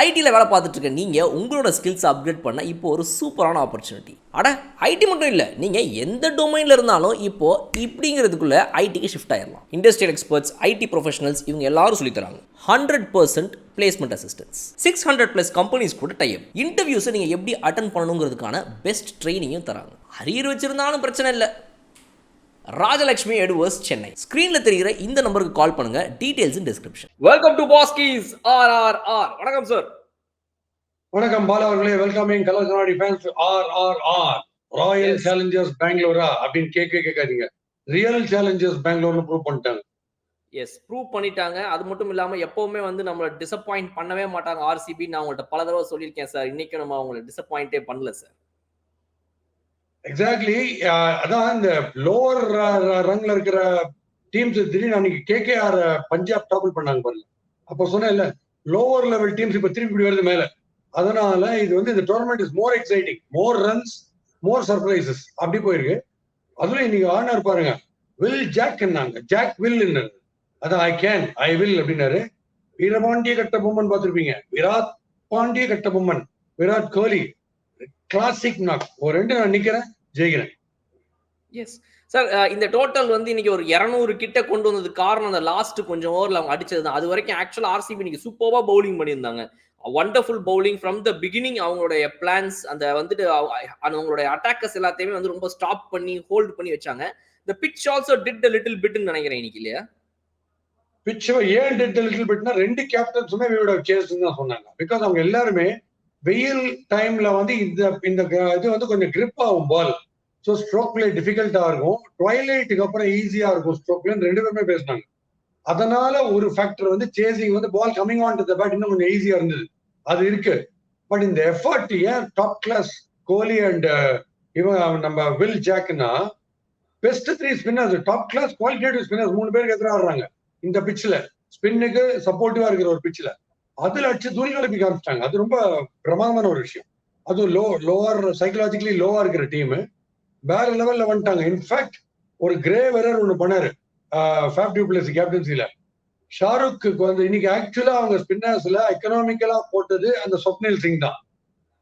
ஐடியில் வேலை பார்த்துட்டு இருக்க நீங்கள் உங்களோட ஸ்கில்ஸ் அப்கிரேட் பண்ண இப்போ ஒரு சூப்பரான ஆப்பர்ச்சுனிட்டி. அட ஐடி மட்டும் இல்லை, நீங்கள் எந்த டொமைனில் இருந்தாலும் இப்போது இப்படிங்கிறதுக்குள்ளே ஐடிக்கு ஷிஃப்ட் ஆயிடலாம். இண்டஸ்ட்ரியல் எக்ஸ்பர்ட்ஸ், ஐடி ப்ரொஃபஷனல்ஸ் இவங்க எல்லாரும் சொல்லித்தராங்க. 100% பிளேஸ்மெண்ட் அசிஸ்டன்ஸ், 600+ கம்பெனிஸ் கூட டைப். இன்டர்வியூஸை நீங்கள் எப்படி அட்டன் பண்ணணுங்கிறதுக்கான பெஸ்ட் ட்ரைனிங்கும் தராங்க. அரியர் வச்சிருந்தாலும் பிரச்சனை இல்லை. ராஜலட்சுமி எடுவர்ஸ், சென்னை. ஸ்கிரீன்ல தெரிகிற இந்த நம்பருக்கு கால் பண்ணுங்க. Details in description. Welcome to பாஸ்கீஸ் RRR. வணக்கம் சார். வணக்கம் பாலா அவர்களே. வெல்கமிங் கலர் கண்ணாடி ஃபேன்ஸ் RRR. ராயல் சேலஞ்சர்ஸ் பெங்களூரா அப்படின்னு கேட்காதீங்க. ரியல் சேலஞ்சர்ஸ் பெங்களூர்னு ப்ரூவ் பண்ணிட்டாங்க. எஸ், ப்ரூவ் பண்ணிட்டாங்க. அது மட்டும் இல்லாம எப்பவுமே வந்து நம்மள டிசப்பாயிண்ட் பண்ணவே மாட்டாங்க ஆர்சிபி. நான் உங்கள்கிட்ட பல தடவை சொல்லியிருக்கேன் சார். இன்னைக்கு நம்ம அவங்களை டிசப்பாயிண்டே பண்ணல சார். எக்ஸாக்ட்லி. அதான் இந்த லோவர் ரங்ல இருக்கிற டீம்ஸ் திடீர்னு அன்னைக்கு KKR பஞ்சாப் டாப்பிள் பண்ணாங்க பாருங்க. அப்போ சொன்னேன் இல்ல, லோவர் லெவல் டீம்ஸ் இப்ப திருப்பி வருது மேல. அதனால இது வந்து இந்த tournament is more exciting, more runs, more surprises அப்படி போயிருக்கு. அதுல இன்னைக்கு ஆனர் பாருங்க, வில் ஜாக்னாங்க, ஜாக் வில். அதான் ஐ வில் அப்படின்னாரு. வீரபாண்டிய கட்டபொம்மன் பார்த்திருப்பீங்க, விராட் பாண்டிய கட்டபொம்மன், விராட் கோலி கிளாசிக் நாக். ஒரு 2 நான் நிக்கிறேன், ஜெயிக்கிறேன். எஸ் சார், இந்த டோட்டல் வந்து இன்னைக்கு ஒரு 200 கிட்ட கொண்டு வந்தது காரணம் அந்த லாஸ்ட் கொஞ்சம் ஓவர்ல அவங்க அடிச்சது தான். அது வரைக்கும் ஆக்சுவலா ஆர்சிபி இன்னைக்கு சூப்பர்வா பவுலிங் பண்ணியிருந்தாங்க. Wonderful bowling from the beginning. அவங்களுடைய பிளான்ஸ், அந்த வந்துட்டு அவங்களுடைய அட்டாக்கர்ஸ் எல்லாத்தையுமே வந்து ரொம்ப ஸ்டாப் பண்ணி ஹோல்ட் பண்ணி வச்சாங்க. The pitch also did a little bit ன்னு நினைக்கிறேன் இன்னைக்கு, இல்லையா? பிட்ச் ஏன் did a little bitனா 2 கேப்டன்ஸுமே we would have chased தான் சொன்னாங்க. பிகாஸ் அவங்க எல்லாருமே வெயில் டைம்ல வந்து இந்த இது வந்து கொஞ்சம் கிரிப் ஆகும் பால். ஸோ ஸ்ட்ரோக் பிளே டிஃபிகல்ட்டா இருக்கும். ட்வைலைட்டுக்கு அப்புறம் ஈஸியா இருக்கும் ஸ்ட்ரோக் பிளே, 2 பேருமே பேசினாங்க. அதனால ஒரு ஃபேக்டர் வந்து சேசிங் வந்து ball coming on to the bat இன்னும் கொஞ்சம் ஈஸியா இருந்தது. அது இருக்கு. பட் இந்த எஃபர்ட் ஏன் டாப் கிளாஸ் கோலி அண்ட் இவன் நம்ம வில் ஜாக்னா best 3 spinners, top class qualitative spinners 3 பேருக்கு எதிராக ஆடுறாங்க இந்த பிட்ச்ல. ஸ்பின்னுக்கு சப்போர்ட்டிவா இருக்கிற ஒரு பிட்ச்ல அதுல அடிச்சு தூள் கிளப்பி காமிச்சிட்டாங்க. அது ரொம்ப பிரமாதமான ஒரு விஷயம். அதுவும் லோவர் சைக்கலாஜிக்கலி லோவா இருக்கிற டீம் வேற லெவல்ல வந்துட்டாங்க. இன்ஃபேக்ட் ஒரு கிரே வெரர் ஒண்ணு பண்ணாரு ஃபேப் டு பிளஸ் கேப்டன்சில. ஷாருக்கு வந்து இன்னைக்கு ஆக்சுவலா அவங்க ஸ்பின்னர்ஸ்ல எக்கனாமிக்கலா போட்டது அந்த ஸ்வப்னில் சிங் தான்.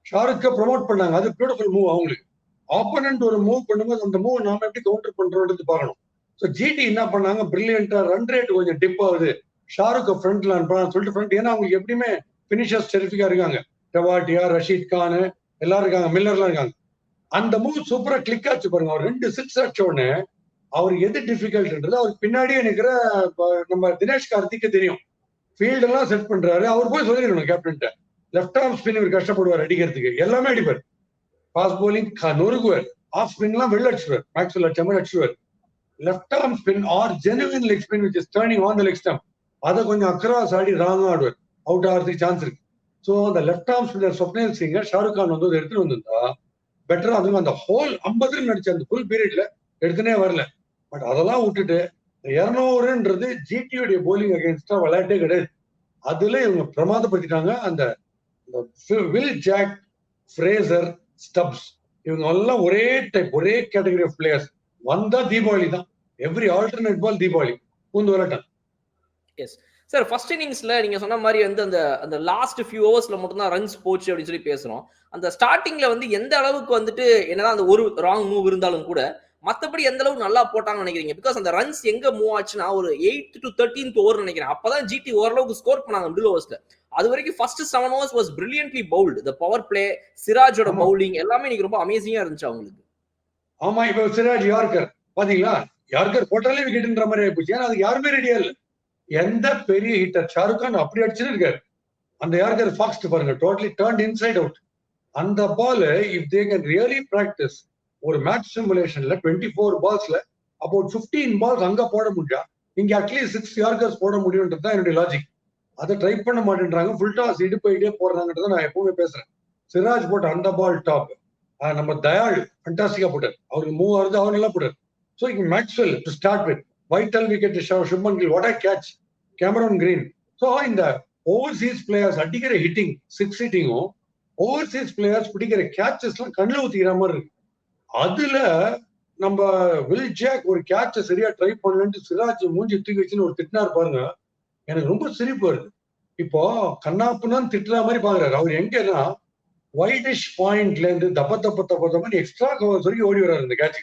ஷாருக்கை ப்ரொமோட் பண்ணாங்க. அது பியூட்டிஃபுல் மூவ். அவங்களுக்கு ஆப்போனன்ட் ஒரு மூவ் பண்ணும்போது அந்த மூவ் நாம எப்படி கவுண்டர் பண்றோம்ன்றது பார்க்கணும். ஸோ ஜிடி என்ன பண்ணாங்க, பிரில்லியண்டா ரன் ரேட் கொஞ்சம் டிப் ஆகுது, ஷாருக்கை ஃப்ரண்ட்ல அனுப்பலாம்னு சொல்லிட்டு ஃப்ரண்ட். ஏன்னா அவங்களுக்கு எப்படியுமே பினிஷர்ஸ் டெரிஃபிக்கா இருக்காங்க. டெவாட்டியா, ரஷீத் கான் எல்லாரும் இருக்காங்க, மில்லர்லாம் இருக்காங்க. அந்த மூவ் சூப்பரா கிளிக் ஆச்சு பாருங்க. அவர் 2 6 அடிச்ச உடனே அவருக்கு எது டிஃபிகல்ட்ன்றது அவருக்கு பின்னாடியே நிக்கிற நம்ம தினேஷ் கார்த்திக்கு தெரியும். ஃபீல்ட் எல்லாம் செட் பண்றாரு. அவர் போய் சொல்லிடணும் கேப்டன்ட்ட, லெஃப்ட் ஆர்ம் ஸ்பின் இவர் கஷ்டப்படுவார் அடிக்கிறதுக்கு, எல்லாமே அடிப்பார். ஃபாஸ்ட் போலிங் நொறுக்குவார், ஆஃப் ஸ்பின் எல்லாம் வெளில அடிச்சுவார், மேக்ஸ்வெல் அடிச்ச மாதிரி அடிச்சுவார். Left arm spin or genuine leg spin which is turning on the leg stump, அதை கொஞ்சம் அக்ராஸ் ஆடி ராங் ஆடுவார், அவுட் ஆகிறதுக்கு சான்ஸ் இருக்கு. ஸோ அந்த லெஃப்ட் ஆர்ம் ஸ்பின்னர் ஸ்வப்னில் சிங்க ஷாருக் கான் வந்து எடுத்துட்டு வந்திருந்தா பெட்டரா. அதுவும் அந்த ஹோல் 50 ரன் அடிச்ச அந்த ஃபுல் பீரியட்ல எடுத்துனே வரல. பட் அதெல்லாம் விட்டுட்டு 200ன்றது ஜிடியோடைய போலிங் அகேன்ஸ்டா விளையாட்டே கிடையாது. அதுல இவங்க பிரமாதப்படுத்திட்டாங்க. அந்த வில் ஜாக், ஃப்ரேசர், ஸ்டப்ஸ் இவங்க எல்லாம் ஒரே டைப், ஒரே கேட்டகரி ஆஃப் பிளேயர்ஸ். வந்தா தீபாவளி தான், எவ்ரி ஆல்டர்னேட் பால் தீபாவளி பூந்து விளையாட்டம். எஸ் சார், ஃபர்ஸ்ட் இன்னிங்ஸ்ல நீங்க சொன்ன மாதிரி வந்து அந்த லாஸ்ட் ஃபியூ ஓவர்ஸ்ல மட்டும் தான் ரன்ஸ் போச்சு அப்படின்னு சொல்லி பேசுறோம். அந்த ஸ்டார்டிங்ல வந்து எந்த அளவுக்கு வந்துட்டு என்னதான் அந்த ஒரு ராங் மூவ் இருந்தாலும் கூட மத்தபடி எந்த அளவுக்கு நல்லா போட்டாங்கன்னு நினைக்கிறீங்க? பிகாஸ் அந்த ரன்ஸ் எங்க மூவ் ஆச்சுன்னா ஒரு 8th to 13th ஓவர் நினைக்கிறேன். அப்பதான் ஜிடி ஓரளவுக்கு ஸ்கோர் பண்ணாங்க மிடில் ஓவர்ஸ்ல. அது வரைக்கும் first 7 overs was brilliantly bowled. The power play, சிராஜோட பவுலிங் எல்லாமே இன்னைக்கு ரொம்ப அமேசிங்கா இருந்துச்சு அவங்களுக்கு. ஆமா, இப்ப சிராஜ் யார்கர் பாத்தீங்களா, யார்கர் போட்டாலே விக்கெட்ன்ற மாதிரி ஆயிப்போச்சு. ஏன்னா அதுக்கு யாருமே ரெடியா இல்ல. எந்த பெரிய ஹிட்டர் ஷாருக் கான் அப்படி அடிச்சுட்டு இருக்காரு. அந்த யார்கர் ஃபாக்ஸ்ட் பாருங்க, டோட்டலி டர்ன்ட் இன்சைட் அவுட். அந்த ball if they can really practise ஒரு மேட்ச் சிமுலேஷன்ல 24 balls-ல அபவுட் 15 balls அங்க போட முடியா, இங்க அட்லீஸ்ட் 6 யார்கர்ஸ் போட முடியும்ன்றது தான் என்னுடைய லாஜிக். அதை ட்ரை பண்ண மாட்டேன்றாங்க. ஃபுல் டாஸ் இடுப்பையிட்டே போடுறாங்கன்றத நான் எப்பவுமே பேசுறேன். சிராஜ் போட்ட அந்த பால் டாப், நம்ம தயாள் ஃபண்டாஸ்டிக்கா போட்டார். அவருக்கு மூவ் ஆகுது, அவர் நல்லா போட்டார். ஸோ இங்க Maxwell to start with, vital wicket Shubman Gill, what a catch, Cameron Green. So இந்த ஓவர்சீஸ் பிளேயர்ஸ் அடிக்கிற ஹிட்டிங், 6 ஹிட்டிங்கும் ஓவர்சீஸ் பிளேயர்ஸ் பிடிக்கிற கேட்சஸ் எல்லாம் கண்ணில் ஊத்திக்கிற மாதிரி இருக்கு. அதுல நம்ம வில் ஜாக் ஒரு கேட்ச சரியா ட்ரை பண்ணலன்ட்டு சிராஜ் மூஞ்சி தூக்கி வச்சுன்னு ஒரு திட்டினார் பாருங்க. எனக்கு ரொம்ப சிரிப்பு வருது. இப்போ கண்ணாப்புன்னு திட்டுற மாதிரி பாக்குறாரு. அவர் எங்கன்னா வைடிஷ் பாயிண்ட்ல இருந்து தப்ப தப்ப தப்ப தப்பன்னு எக்ஸ்ட்ரா கவர்ஸ் வரைக்கும் ஓடி வர்றாரு இந்த கேட்ச்.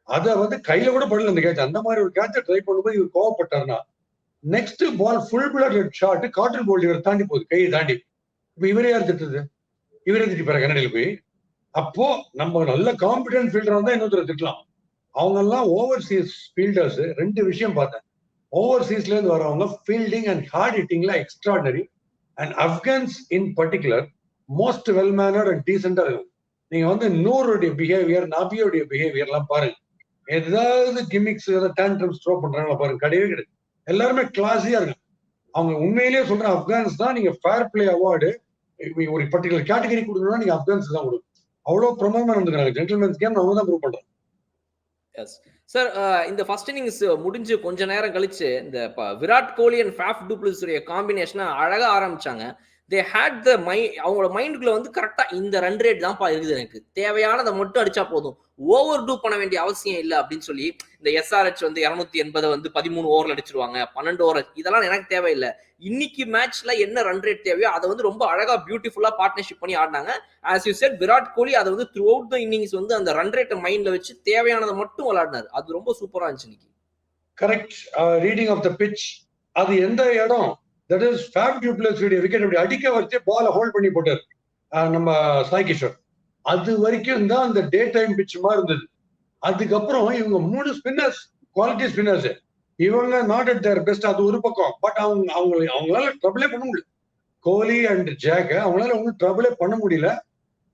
அதை வந்து கையில கூட படல இந்த கேட்ச். அந்த மாதிரி ஒரு கேட்சை ட்ரை பண்ணும்போது இவர் கோவப்பட்டாருன்னா next ball full blood shot caught and bowled இவர் தாண்டி போகுது, கையை தாண்டி. இப்ப இவரே யார் திட்டுறது? இவரே திட்டிப்பாரு கன்னடியில் போய். அப்போ நம்ம நல்ல காம்பிடன்ட் ஃபீல்டரா தான் இன்னொருத்தர் திட்டலாம். அவங்க எல்லாம் ஓவர்சீஸ் ஃபீல்டர்ஸ். ரெண்டு விஷயம் பார்த்தேன். ஓவர்சீஸ்ல இருந்து வரவங்க ஃபீல்டிங் அண்ட் ஹார்ட் ஹிட்டிங்ல extraordinary. And Afghans in particular most well mannered and டீசெண்டா இருக்கும். நீங்க வந்து நூறுடைய பிஹேவியர், நபியோடைய பிஹேவியர் எல்லாம் பாருங்க. ஏதாவது கிமிக்ஸ், ஏதாவது டேண்ட்ரம்ஸ் த்ரோ பண்றாங்களா பாருங்க, கிடையவே கிடையாது. எல்லாருமே கிளாஸியா இருக்கு. அவங்க உண்மையிலேயே சொல்றேன், ஆப்கான்ஸ் தான் நீங்க ஃபேர் பிளே அவார்டு ஒரு பர்டிகுலர் கேட்டகரி கொடுக்கணும்னா நீங்க ஆப்கான்ஸ் தான் கொடுக்கணும். அவ்வளவு பிரமாதமா இருந்துக்கிறாங்க. ஜென்டில்மேன்ஸ் கேம் நம்ம தான் ப்ரூவ் பண்றோம். Yes sir. இந்த ஃபர்ஸ்ட் இன்னிங்ஸ் முடிஞ்சு கொஞ்ச நேரம் கழிச்சு இந்த Virat Kohli and Faf du bliss உடைய காம்பினேஷனை அழகா ஆரம்பிச்சாங்க. தே ஹேட் த அவங்களோட மைண்டுக்குள்ள வந்து கரெக்டா இந்த ரன் ரேட் தான்ப்பா இருக்குது, எனக்கு தேவையானதை மட்டும் அடிச்சா போதும், ஓவர் டூ பண்ண வேண்டிய அவசியம் இல்லை அப்படின்னு சொல்லி இந்த எஸ்ஆர்ஹெச் வந்து 280 வந்து 13 ஓவர்ல அடிச்சிருவாங்க, 12 ஓவர், இதெல்லாம் எனக்கு தேவையில்லை. இன்னைக்கு மேட்ச்ல என்ன ரன் ரேட் தேவையோ அதை வந்து ரொம்ப அழகா பியூட்டிஃபுல்லா பார்ட்னர்ஷிப் பண்ணி ஆடினாங்க. As you said, Virat Kohli அதை வந்து த்ரூ அவுட் த இன்னிங்ஸ் வந்து அந்த ரன் ரேட்டை மைண்ட்ல வச்சு தேவையானதை மட்டும் விளையாடினாரு. அது ரொம்ப சூப்பரா இருந்துச்சு இன்னைக்கு. Correct reading of the pitch. அது எந்த இடம், that is Faf du Plessis wicket அப்படி அடிக்க வச்சு பாலை ஹோல்ட் பண்ணி போட்டார் நம்ம சாய் கிஷோர். அது வரைக்கும் தான் அந்த டே டைம் பிட்ச் மாதிரி இருந்தது. அதுக்கப்புறம் இவங்க 3 ஸ்பின்னர்ஸ், குவாலிட்டி ஸ்பின்னர்ஸ், இவங்க நாட் அட் தேர் பெஸ்ட். அது ஒரு பக்கம். பட் அவங்களால ட்ரபிளே பண்ண முடியல. கோலி அண்ட் ஜாக் அவங்களால ஒன்றும் ட்ரபிளே பண்ண முடியல.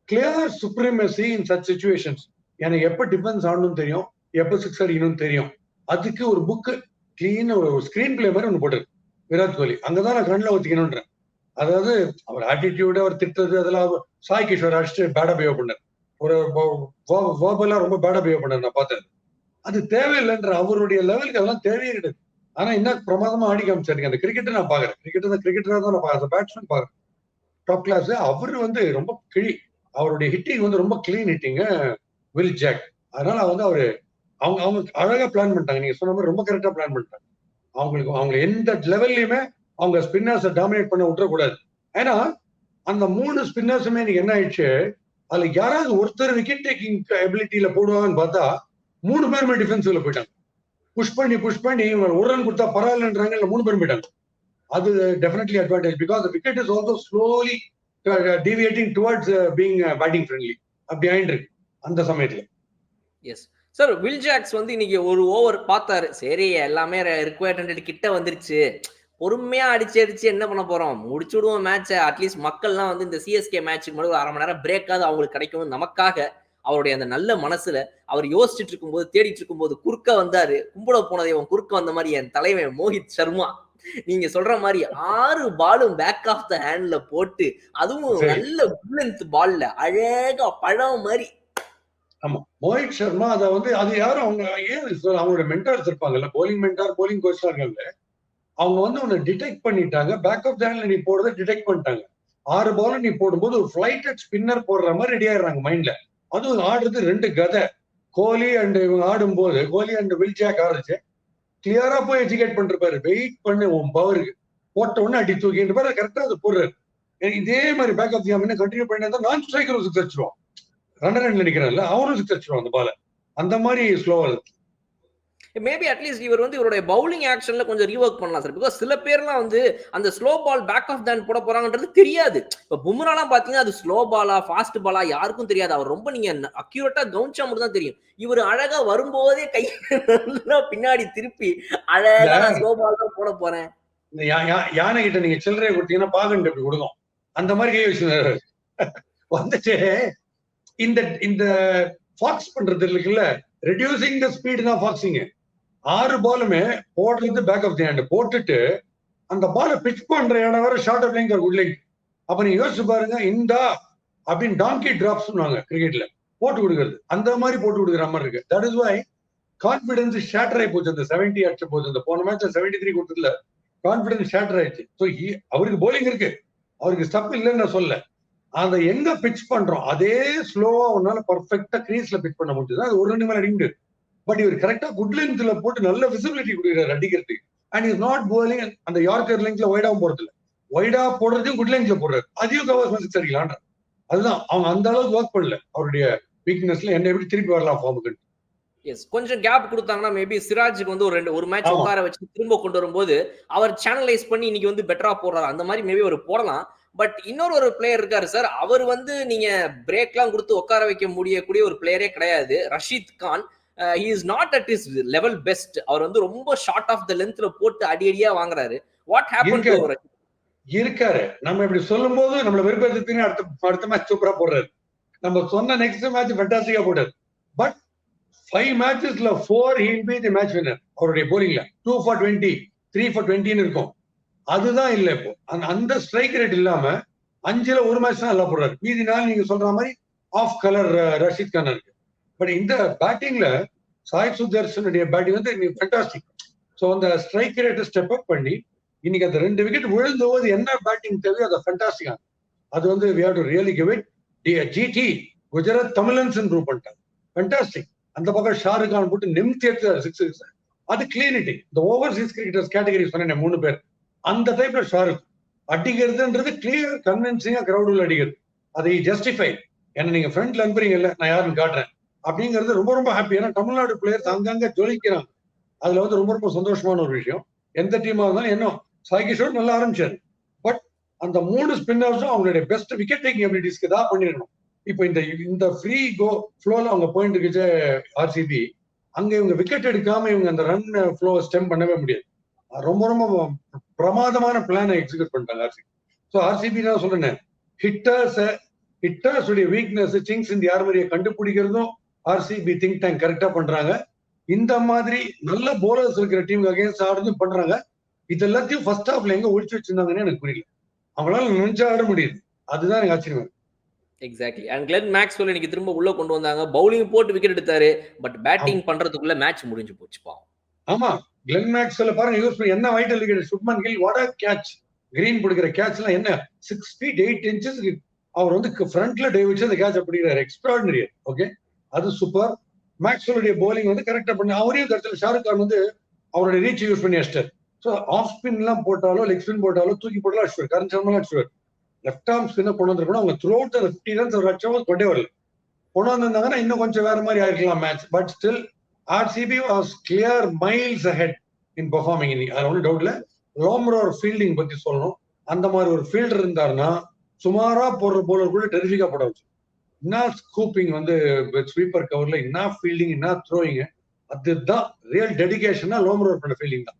Clear supremacy in such situations. எனக்கு எப்ப டிஃபென்ஸ் ஆடணும்னு தெரியும், எப்ப சிக்ஸ் அடிக்கணும்னு தெரியும். அதுக்கு ஒரு புக்கு கிளீன் ஒரு ஸ்கிரீன் பிளே மாதிரி ஒன்று போட்டாரு விராட் கோலி. அங்கதான் நான் கண்ணில் ஒத்திக்கணும்ன்றேன். அதாவது அவர் ஆட்டிடியூடு, அவர் திட்டுறது, அதெல்லாம் சாய் கிஷோர் அடிச்சுட்டு பேடா பிஹேவ் பண்ணார். ஒரு வேர்பலா ரொம்ப பேடா பிஹேவ் பண்ணார், நான் பார்த்தேன். அது தேவையில்லைன்ற அவருடைய லெவலுக்கு அதெல்லாம் தேவையே கிடையாது. ஆனா என்ன பிரமாதமா ஆடி காமிச்சாருங்க. அந்த கிரிக்கெட்டை நான் பாக்குறேன். கிரிக்கெட்டரா தான் நான் பாக்குறேன். பேட்ஸ்மேன் பாக்குறேன் டாப் கிளாஸ். அவரு வந்து ரொம்ப அவருடைய ஹிட்டிங் வந்து ரொம்ப கிளீன் ஹிட்டிங் வில் ஜாக். அதனால வந்து அவரு அவங்க அழகா பிளான் பண்ணிட்டாங்க. நீங்க சொன்ன மாதிரி ரொம்ப கரெக்டா பிளான் பண்ணிட்டாங்க. அவங்க எந்த லெவல்லையுமே அவங்க ஸ்பின்னர்ஸை டாமினேட் பண்ண விட்டுறக்கூடாது. ஏன்னா அந்த 3 ஸ்பின்னர்ஸுமே இன்னைக்கு என்ன ஆயிடுச்சு, அதுல யாராவது ஒருத்தர் விக்கெட் டேக்கிங் எபிலிட்டியில போடுவாங்கன்னு பார்த்தா 3 பேருமே டிஃபென்சிவ்ல போயிட்டாங்க. புஷ் பண்ணி இவங்க ஒரு ரன் கொடுத்தா பரவாயில்லன்றாங்க. இல்ல 3 பேர் போயிட்டாங்க. அது definitely advantage. Because wicket is also slowly deviating towards being batting friendly. அப்படி ஆயிட்டு இருக்கு அந்த சமயத்துல. Yes sir. வில் ஜாக்ஸ் வந்து இன்னைக்கு ஒரு ஓவர் பார்த்தாரு. சரி, எல்லாமே ரிக்வயர்ட் 100 கிட்ட வந்துருச்சு, பொறுமையா அடிச்சு என்ன பண்ண போறோம், முடிச்சு விடுவோம் மேட்சை. அட்லீஸ்ட் மக்கள்லாம் வந்து இந்த சிஎஸ்கே மேட்சுக்கு மட்டும் 1/2 மணி நேரம் பிரேக்காவது அவங்களுக்கு கிடைக்கும் நமக்காக. அவருடைய அந்த நல்ல மனசுல அவர் யோசிச்சுட்டு இருக்கும்போது, தேடிட்டு இருக்கும்போது குறுக்க வந்தாரு. கும்பிட போனதை அவன் குறுக்க வந்த மாதிரி என் தலைவன் மோஹித் சர்மா நீங்க சொல்ற மாதிரி 6 பாலும் பேக் ஆஃப் த ஹேண்ட்ல போட்டு, அதுவும் நல்ல புல்லன்த் பால்ல அழகா பழம் மாதிரி. ஆமா, மோஹித் சர்மா அதை வந்து அது யாரும் அவங்க ஏன் அவங்களோட மென்டார்ஸ் இருப்பாங்கல்ல, போலிங் மென்டார், போலிங் கோச் இருக்காங்கல்ல, அவங்க வந்து உன்னை டிடெக்ட் பண்ணிட்டாங்க. பேக் ஆஃப் ஹேண்ட்ல நீ போடுறத டிடெக்ட் பண்ணிட்டாங்க. 6 பால் நீ போடும்போது ஒரு ஃபிளைட்டட் ஸ்பின்னர் போடுற மாதிரி ரெடி ஆயிடுறாங்க மைண்ட்ல. அதுவும் ஆடுறது 2 கதை. கோலி அண்ட் இவங்க ஆடும்போது, கோலி அண்ட் வில் ஜாக் ஆடுச்சு, கிளியரா போய் எஜுகேட் பண்றாரு. வெயிட் பண்ணு உன் பவருக்கு, போட்ட உடனே அடி தூக்கிட்டு பேர் கரெக்டா அது போடுறாரு. இதே மாதிரி பேக் ஆஃப் தி கண்டினியூ பண்ணி நான் ஸ்ட்ரைக்கர் சிக்ஸ் அடிச்சிருவான். ரன்னர் நினைக்கிறான்ல, அவரும் சிக்ஸ் அடிச்சிருவான் அந்த பால. அந்த மாதிரி ஸ்லோவா இருக்கு. மேபி அட்லீஸ்ட் இவர் வந்து இவருடைய பவுலிங் ஆக்ஷன்ல கொஞ்சம் ரீவொர்க் பண்ணலாம் சார். பிகாஸ் சில பேர்லாம் வந்து அந்த slow ball back of hand போட போறாங்கன்றது தெரியாது. இப்ப பும்ராலாம் பாத்தீங்கன்னா அது ஸ்லோ பாலா ஃபாஸ்ட் பாலா யாருக்கும் தெரியாது. அவர் ரொம்ப நீங்க அக்யூரேட்டா கவனிச்சா மட்டும் தான் தெரியும். இவர் அழகா வரும்போதே கை பின்னாடி திருப்பி அழகா நான் ஸ்லோ பால் தான் போட போறேன். இந்த யானை கிட்ட நீங்க சில்லறையை கொடுத்தீங்கன்னா பாகன் எப்படி கொடுக்கும், அந்த மாதிரி கை வச்சு வந்துட்டு இந்த ஃபாக்ஸ் பண்றது இருக்குல்ல, ரெடியூசிங் த ஸ்பீட் தான் ஃபாக்ஸிங். 6 பாலுமே போடுறது பேக் ஆஃப் தி ஹேண்ட் போட்டுட்டு அந்த பாலை பிச் பண்ற இடம் வேற short of line good line. அப்ப நீங்க யோசிச்சு பாருங்க, இந்தா அப்படின்னு டாங்கி டிராப்ஸ் கிரிக்கெட்ல போட்டு கொடுக்குறது, அந்த மாதிரி போட்டு கொடுக்குற மாதிரி இருக்கு. That is why confidence shatter ஆகி போச்சு. அந்த 70 அடிச்ச போச்சு. அந்த போன மேட்ச் 73 கொடுத்ததுல கான்பிடன்ஸ் ஷேட்டர் ஆயிடுச்சு. ஸோ அவருக்கு போலிங் இருக்கு, அவருக்கு ஸ்டப் இல்லைன்னு நான் சொல்ல. அதை எங்க பிச் பண்றோம் அதே ஸ்லோவா உன்னால பர்ஃபெக்டா கிரீஸ்ல பிச் பண்ண முடியுது. அது ஒரு 2 மேல அடிங்க. பட் இவர் கரெக்டா குட் லென்த்ல போட்டு நல்ல விசிபிலிட்டி கொடுக்குறாரு அடிக்கிறதுக்கு. அண்ட் இஸ் நாட் போலிங் அந்த யார்கர் லெங்க்ல வைடாவும் போறது இல்லை. வைடா போடுறதையும் குட் லென்த்ல போடுறாரு, அதையும் கவர் சிக்ஸ் அடிக்கலான்ற. அதுதான் அவங்க அந்த அளவுக்கு ஒர்க் பண்ணல அவருடைய வீக்னஸ்ல என்ன எப்படி திருப்பி வரலாம் ஃபார்முக்கு. எஸ். கொஞ்சம் கேப் குடுத்தாங்கன்னா, மேபி சிராஜுக்கு வந்து ஒரு மேட்ச் ஆமா. உட்கார வச்சு திரும்ப கொண்டு வரும்போது, அவர் சேனலைஸ் பண்ணி இன்னைக்கு வந்து பெட்டரா போடுறாரு. அந்த மாரி மேபி அவரு போடலாம். பட் இன்னொரு பிளேயர் இருக்காரு சார். அவர் வந்து நீங்க பிரேக்லாம் குடுத்து உட்கார வைக்க முடியக்கூடிய ஒரு பிளேயரே கிடையாது. Rashid Khan. He is not at his level best. அவர் வந்து ரொம்ப ஷார்ட் ஆஃப் த லென்த்ல போட்டு அடி அடியா வாங்குறாரு. வாட் ஹேப்பன் டு இருக்காரு இருக்காரு நம்ம இப்படி சொல்லும் போது நம்மள வெறுப்பேற்றுன்னு அடுத்த மேட்ச் சூப்பரா போடுறாரு. நம்ம சொன்ன நெக்ஸ்ட் மேட்ச் ஃபேண்டாஸ்டிக்கா போட்டாரு. But 5 மேட்சஸ்ல 4 he'll be the match winner. அவருடைய போலிங்ல 2 for 20, 3 for 20 இருக்கும். அதுதான் இல்ல இப்போ. அந்த ஸ்ட்ரைக் ரேட் இல்லாம 5ல ஒரு மேட்ச் தான் நல்லா போடுறாரு. மீதி நாள் நீங்க சொல்ற மாதிரி ஆஃப் கலர் ரஷீத் கான் இருக்கு. பட் இந்த பேட்டிங்ல சாய் சுதர்ஷனுடைய பேட்டிங் வந்து ஃபேண்டாஸ்டிக். ஸோ அந்த ஸ்ட்ரைக் ரேட்டை ஸ்டெப் அப் பண்ணி இன்னைக்கு அந்த 2 விக்கெட் விழுந்தபோது என்ன பேட்டிங் தேவையோ அதை ஃபேண்டாஸ்டிக்கா. அது வந்து we have to really give it. GT Gujarat தமிழன்ஸ் இம்ப்ரூவ் பண்ணிட்டாங்க. ஃபேண்டாஸ்டிக். அந்த பக்கம் ஷாருக் கான் போட்டு நிமித்தி எடுத்தாரு 6. அது கிளீனிட்டி. இந்த ஓவர்சீஸ் கிரிக்கெட்டர்ஸ் கேட்டகரி சொன்னேன் 3 பேர். அந்த டைப்ல ஷாருக் அடிக்கிறதுன்றது கிளியர் கன்வின்சிங்கா கிரௌடுல அடிக்கிறது. அதை ஜஸ்டிஃபை. ஏன்னா நீங்க ஃப்ரண்ட்ல அனுப்புறீங்கல்ல, நான் யாருன்னு காட்டுறேன் அப்படிங்கிறது ரொம்ப ரொம்ப ஹாப்பி. ஏன்னா தமிழ்நாடு பிளேயர்ஸ் அங்கங்க ஜொலிக்கிறாங்க. அதுல வந்து ரொம்ப ரொம்ப சந்தோஷமான ஒரு விஷயம். எந்த டீமா இருந்தாலும் என்ன சாய் கிஷோர் நல்லா ஆரம்பிச்சாரு. பட் அந்த 3 ஸ்பின்னர்ஸும் அவங்களுடைய பெஸ்ட் விக்கெட் டேக்கிங் எபிலிட்டிஸ்க்கு தான் பண்ணிடணும். இப்போ இந்த ஃப்ரீ கோ ஃப்ளோல அவங்க போயிட்டு இருக்கு ஆர்சிபி. அங்க இவங்க விக்கெட் எடுக்காம இவங்க அந்த ரன் ஃப்ளோ ஸ்டெம் பண்ணவே முடியாது. ரொம்ப ரொம்ப பிரமாதமான பிளானை எக்ஸிக்யூட் பண்ணிட்டாங்க ஆர்சிபி. ஸோ ஆர்சிபி தான் சொல்றேன், ஹிட்டர்ஸ் உடைய வீக்னஸ் சிங்ஸ் இந்த யார் மாதிரியை கண்டுபிடிக்கிறதும் ஆர்சிபி திங்க் டேங்க் கரெக்டா பண்றாங்க. இந்த மாதிரி நல்ல போலர்ஸ் இருக்கிற டீமுக்கு அகேன்ஸ்ட் ஆடுறதும் பண்றாங்க. இது எல்லாத்தையும் ஃபர்ஸ்ட் ஹாஃப்ல எங்க ஒழிச்சு வச்சிருந்தாங்கன்னு எனக்கு புரியல. அவங்களால நினைச்சா ஆட முடியுது. அதுதான் எனக்கு ஆச்சரியம். எக்ஸாக்ட்லி. அண்ட் கிளென் மேக்ஸ்வெல் இன்னைக்கு திரும்ப உள்ள கொண்டு வந்தாங்க. பவுலிங் போட்டு விக்கெட் எடுத்தாரு. பட் பேட்டிங் பண்றதுக்குள்ள மேட்ச் முடிஞ்சு போச்சு பாவம். ஆமா, கிளென் மேக்ஸ்வெல் பாருங்க யூஸ் பண்ணி என்ன vital wicket. Shubman Gill what a catch. Green பிடிக்கிற கேட்ச் எல்லாம் என்ன 6 feet 8 inches. அவர் வந்து ஃப்ரண்ட்ல டே வச்சு அந்த கேட்ச் பிடிக்கிறார். எக்ஸ்ட்ராடினரி. ஓகே, அது சூப்பர். மேக்ஸ்வெல்லுடைய போலிங் வந்து கரெக்டா பண்ணி அவரையும் கருத்துல ஷாருக் கான் வந்து அவருடைய ரீச் யூஸ் பண்ணி அடிச்சிட்டார். ஸோ ஆஃப் ஸ்பின் எல்லாம் போட்டாலோ லெக் ஸ்பின் போட்டாலோ தூக்கி போட்டாலும் அடிச்சுவார். கரண் சர்மா அடிச்சுவார். லெஃப்ட் ஆர்ம் ஸ்பின்னை கொண்டு வந்திருக்கணும். அவங்க த்ரூ அவுட் 50 runs ஒரு அடிச்சவங்க கொண்டே வரல. கொண்டு வந்திருந்தாங்கன்னா இன்னும் கொஞ்சம் வேற மாதிரி ஆயிருக்கலாம் match. But still RCB was clear miles ahead in performing. இன்னைக்கு அது ஒன்றும் டவுட் இல்லை. லோம்ரோர் ஃபீல்டிங் பத்தி சொல்லணும். அந்த மாதிரி ஒரு ஃபீல்டர் இருந்தாருன்னா சுமாரா போடுற போலர் கூட டெரிஃபிக்கா போட வச்சு. என்ன ஸ்கூப்பிங் வந்து ஸ்வீப்பர் கவர்ல என்ன ஃபீல்டிங் என்ன த்ரோயிங். அதுதான் ரியல் டெடிகேஷனா லோம்ரோர் பண்ண ஃபீல்டிங் தான்.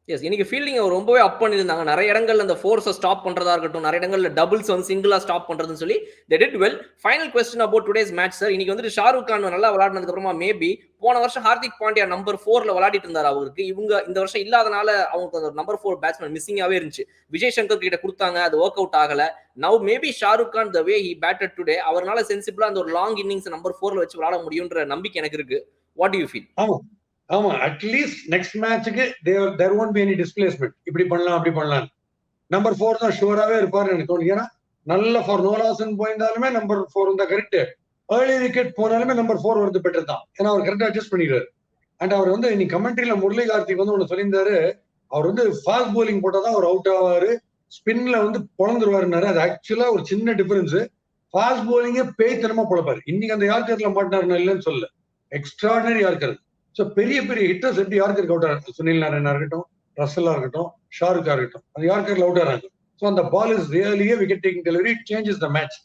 எஸ், இன்னைக்கு ஃபீல்டிங் ரொம்பவே அப் பண்ணியிருந்தாங்க. நிறைய இடங்கள்ல அந்த ஃபோர்ஸை ஸ்டாப் பண்றதா இருக்கட்டும், நிறைய இடங்கள்ல டபுள்ஸ் வந்து சிங்கிளா ஸ்டாப் பண்றதுன்னு சொல்லி they did well. Final question about today's match sir. இன்னைக்கு வந்துட்டு ஷாருக் கான் நல்லா விளையாடினதுக்கு அப்புறமா மேபி போன வருஷம் ஹார்திக் பாண்டியா நம்பர் 4ல விளையாடிட்டு இருந்தாரு. அவருக்கு இவங்க இந்த வருஷம் இல்லாதனால அவங்களுக்கு அந்த நம்பர் 4 பேட்ஸ்மேன் மிஸ்ஸிங்காவே இருந்துச்சு. விஜய் சங்கர் கிட்ட கொடுத்தாங்க, அது ஒர்க் அவுட் ஆகல. Now maybe Shahrukh Khan the way he batted today, அவரால சென்சிபிளா அந்த ஒரு லாங் இன்னிங்ஸ் நம்பர் 4ல வச்சு விளையாட முடியும்ன்ற நம்பிக்கை எனக்கு இருக்கு. What do you feel? ஆமா, அட்லீஸ்ட் நெக்ஸ்ட் மேட்சுக்கு there won't be any displacement. இப்படி பண்ணலாம் அப்படி பண்ணலாம். நம்பர் 4 தான் ஷூராவே இருப்பாரு எனக்கு தோணுது. ஏன்னா நல்ல ஃபார் நோலாசன் போயிருந்தாலுமே நம்பர் 4 இருந்தா கரெக்ட். ஏர்லி விக்கெட் போனாலுமே நம்பர் 4 வருது பெட்டர் தான். ஏன்னா அவர் கரெக்டா அட்ஜஸ்ட் பண்ணிக்கிறாரு. அண்ட் அவர் வந்து இன்னைக்கு கமெண்ட்ரியில முரளி கார்த்திக் வந்து ஒண்ணு சொல்லியிருந்தாரு. அவர் வந்து ஃபாஸ்ட் போலிங் போட்டாதான் அவர் அவுட் ஆவாரு, ஸ்பின்ல வந்து பொழந்துருவாருன்னாரு. அது ஆக்சுவலா ஒரு சின்ன டிஃபரன்ஸ். ஃபாஸ்ட் போலிங்கே பேய்த்தனமா பொழப்பாரு. இன்னைக்கு அந்த யார்கர்ல மாட்டினாருன்னா இல்லைன்னு சொல்லல, எக்ஸ்ட்ராடினரி யார்கர். ஸோ பெரிய பெரிய ஹிட்டர்ஸ் எப்படி யார்கருக்கு அவுட் ஆகிறாங்க. சுனில் நாராயணா இருக்கட்டும், ரசலா இருக்கட்டும், ஷாருக்கா இருக்கட்டும், அந்த யார்கர்ல அவுட் ஆகிறாங்க. ஸோ அந்த பால் இஸ் ரியலியே wicket taking delivery changes the match.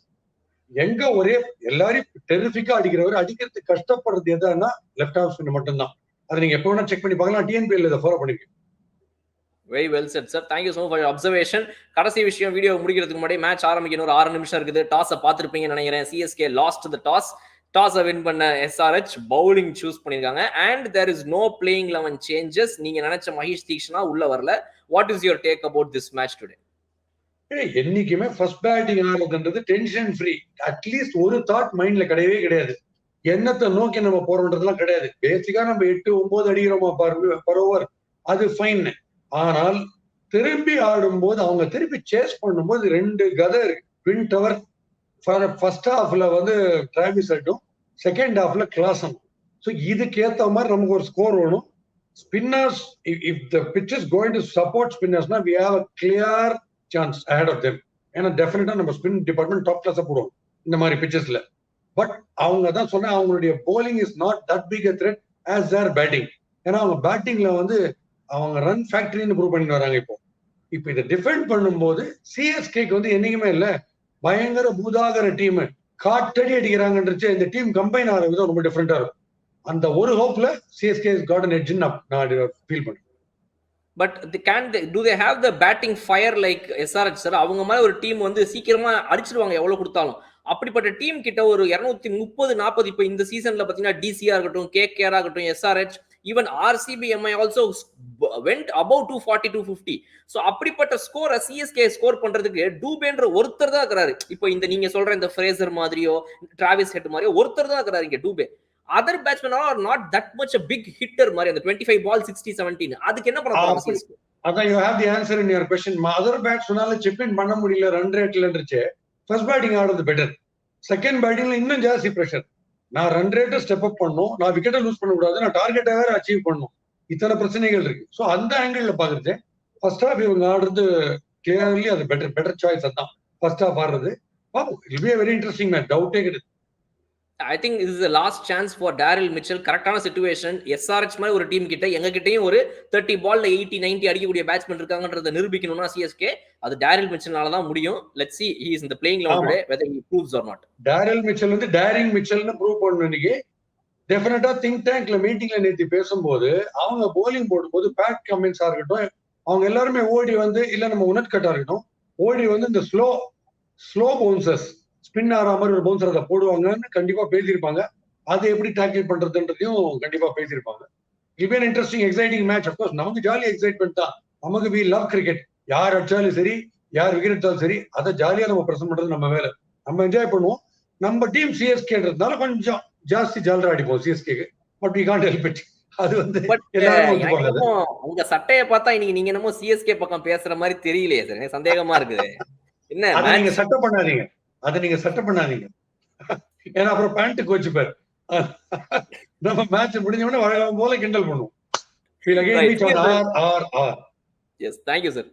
எங்க ஒரே எல்லாரையும் டெரிஃபிக்கா அடிக்கிறவர் அடிக்கிறதுக்கு கஷ்டப்படுறது எதுன்னா லெஃப்ட் ஆஃப் ஸ்பின் மட்டும்தான். அதை நீங்க எப்போ வேணா செக் பண்ணி பார்க்கலாம். டிஎன்பிஎல் இதை ஃபாலோ பண்ணிருக்கேன். Very well set sir. Thank you so much for observation. கடைசி விஷயம், வீடியோ முடிக்கிறதுக்கு முன்னாடி மேட்ச் ஆரம்பிக்கணும், ஒரு 6 நிமிஷம் இருக்குது. டாஸை பார்த்துருப்பீங்கன்னு நினைக்கிறேன். சிஎஸ்கே லாஸ்ட் த டாஸை வின் பண்ண எஸ்ஆர்ஹெச் பவுலிங் சூஸ் பண்ணிருக்காங்க. And there is no playing 11 changes. நீங்க நினைச்ச மஹேஷ் தீக்ஷனா உள்ள வரல. What is your take about this match today? என்னைக்குமே ஃபர்ஸ்ட் பேட்டிங் ஆடுறதுன்றது டென்ஷன் ஃப்ரீ. அட்லீஸ்ட் ஒரு தாட் மைண்ட்ல கிடையவே கிடையாது. என்னத்தை நோக்கி நம்ம போறோம்ன்றதுலாம் கிடையாது. பேசிக்கா நம்ம 8-9 அடிக்கிறோமா பர் ஓவர், அது ஃபைன். ஆனால் திரும்பி ஆடும்போது அவங்க திருப்பி சேஸ் பண்ணும்போது 2 கதை இருக்கு. Twin tower. ஃபர்ஸ்ட் ஹாஃப்ல வந்து டிராவிஸ் ஹெட்டும், செகண்ட் ஹாஃப்ல கிளாசன். ஸோ இதுக்கு ஏத்த மாதிரி நமக்கு ஒரு ஸ்கோர் வேணும். Spinners, if the pitch is going to support ஸ்பின்னர்ஸ்னா we have a clear chance ahead of them. ஏன்னா டெஃபினட்டா நம்ம ஸ்பின் டிபார்ட்மெண்ட் டாப் கிளாஸா போடுவோம் இந்த மாதிரி பிச்சஸ்ல. பட் அவங்க தான் சொன்ன அவங்களுடைய bowling is not that big a threat as their batting. ஏன்னா அவங்க பேட்டிங்ல வந்து அவங்க ரன் ஃபேக்டரின்னு ப்ரூவ் பண்ணிட்டு வராங்க இப்போ. இப்போ இதை டிஃபெண்ட் பண்ணும்போது சிஎஸ்கேக்கு வந்து என்னைக்குமே இல்ல பயங்கர பூதாகர டீம் காட்டடி அடிக்கிறாங்கன்றது இந்த டீம் கம்பைன் ஆகிற விதம் ரொம்ப டிஃப்ரெண்டா இருக்கும். அந்த ஒரு ஹோப்ல சிஎஸ்கே காட் அன் எட்ஜ் நான் ஃபீல் பண்றேன். But do they have the batting fire like SRH sir? அவங்க மாதிரி ஒரு டீம் வந்து சீக்கிரமா அடிச்சிருவாங்க எவ்வளவு கொடுத்தாலும். அப்படிப்பட்ட டீம் கிட்ட ஒரு 230-40 இப்போ இந்த சீசன்ல பாத்தீங்கன்னா டிசிஆ இருக்கட்டும், கேகேஆர் ஆகட்டும், SRH, even RCB Mi also went above 240-250. So அப்படிப்பட்ட ஸ்கோரை சிஎஸ்கே ஸ்கோர் பண்றதுக்கு டூபேன்ற ஒருத்தர் தான் இருக்கிறாரு. இப்போ இந்த நீங்க சொல்ற இந்த ஃப்ரேசர் மாதிரியோ டிராவிஸ் ஹெட் மாதிரியோ ஒருத்தர் தான் இருக்கிறாரு இங்க Dube. Other batsmen are not that much a big hitter மாதிரி அந்த 25 பால் 60-17 அதுக்கு என்ன பண்ண போறாங்க சிஎஸ்கே? அதான் you have the answer in your question. Other பேட்ஸ்மேனால சிப் இன் பண்ண முடியல ரன் ரேட்லன்றச்சே ஃபர்ஸ்ட் பேட்டிங் ஆடுறது பெட்டர். செகண்ட் பேட்டிங்ல இன்னும் ஜாஸ்தி பிரஷர். நான் ரன் ரேட்டை ஸ்டெப் அப் பண்ணணும், நான் விக்கெட்டை லூஸ் பண்ண கூடாது, நான் டார்கெட்டை வேற அச்சீவ் பண்ணணும். இத்தனை பிரச்சனைகள் இருக்கு. ஸோ அந்த ஆங்கிள் பாக்குறது ஃபர்ஸ்ட் ஹாஃப் இவங்க ஆடுறது கிளியர்லி அது பெட்டர் சாய்ஸ். அதான் ஃபர்ஸ்ட் ஹாஃப் ஆடுறது. It be a very interesting match, டவுட்டே கிடையாது. I think this is the last chance for Daryl Mitchell. கரெக்டான சிச்சுவேஷன். எஸ்ஆர்ஹெச் மாதிரி ஒரு டீம் கிட்ட எங்க கிட்டயும் ஒரு 30 பால்ல 80-90 அடிக்கக்கூடிய பேட்ஸ்மேன் இருக்காங்கன்றத நிரூபிக்கணும்னா சிஎஸ்கே அது டேரில் மிச்சல்னால தான் முடியும். Let's see he is in the playing 11 today whether he proves or not. Daryl Mitchell வந்து டேரிங் மிச்சல்னு ப்ரூவ் பண்ணணும். இன்னைக்கு டெஃபினட்டா திங்க் டேங்க்ல மீட்டிங்ல நேற்று பேசும்போது அவங்க போலிங் போடும்போது பேட் கமின்ஸா இருக்கட்டும் அவங்க எல்லாருமே ஓடி வந்து இல்ல நம்ம உனட்கட்டா இருக்கட்டும் ஓடி வந்து இந்த ஸ்லோ பவுன்சர்ஸ் ஸ்பின் ஆற மாதிரி ஒரு பவுன்சர் அதை போடுவாங்கன்னு கண்டிப்பா பேசியிருப்பாங்க. அதை எப்படி டேக்கிள் பண்றதுன்றதையும் கண்டிப்பா பேசியிருப்பாங்க. It be an interesting exciting match. of course நமக்கு ஜாலி எக்ஸைட்மெண்ட் தான். நமக்கு we love cricket. யார் அடிச்சாலும் சரி யார் விக்கெட் எடுத்தாலும் சரி அதை ஜாலியா நம்ம பிரசன்ட் பண்றது நம்ம வேலை. நம்ம என்ஜாய் பண்ணுவோம். நம்ம டீம் சிஎஸ்கேன்றதுனால கொஞ்சம் ஜாஸ்தி ஜாலரா அடிப்போம் சிஎஸ்கேக்கு. But we can't help it. அது வந்து உங்க சட்டையை பார்த்தா இன்னைக்கு நீங்க என்னமோ சிஎஸ்கே பக்கம் பேசுற மாதிரி தெரியலையே சார், எனக்கு சந்தேகமா இருக்குது. என்ன நீங்க சட்டை பண்ணாதீங்க, அதை நீங்க சட்டை பண்ணாதீங்க. ஏன்னா அப்புறம் பேண்ட்டுக்கு வச்சுப்பாரு. நம்ம மேட்ச் முடிஞ்ச உடனே வழக்கம் போல கிண்டல் பண்ணுவோம். Yes, thank you sir.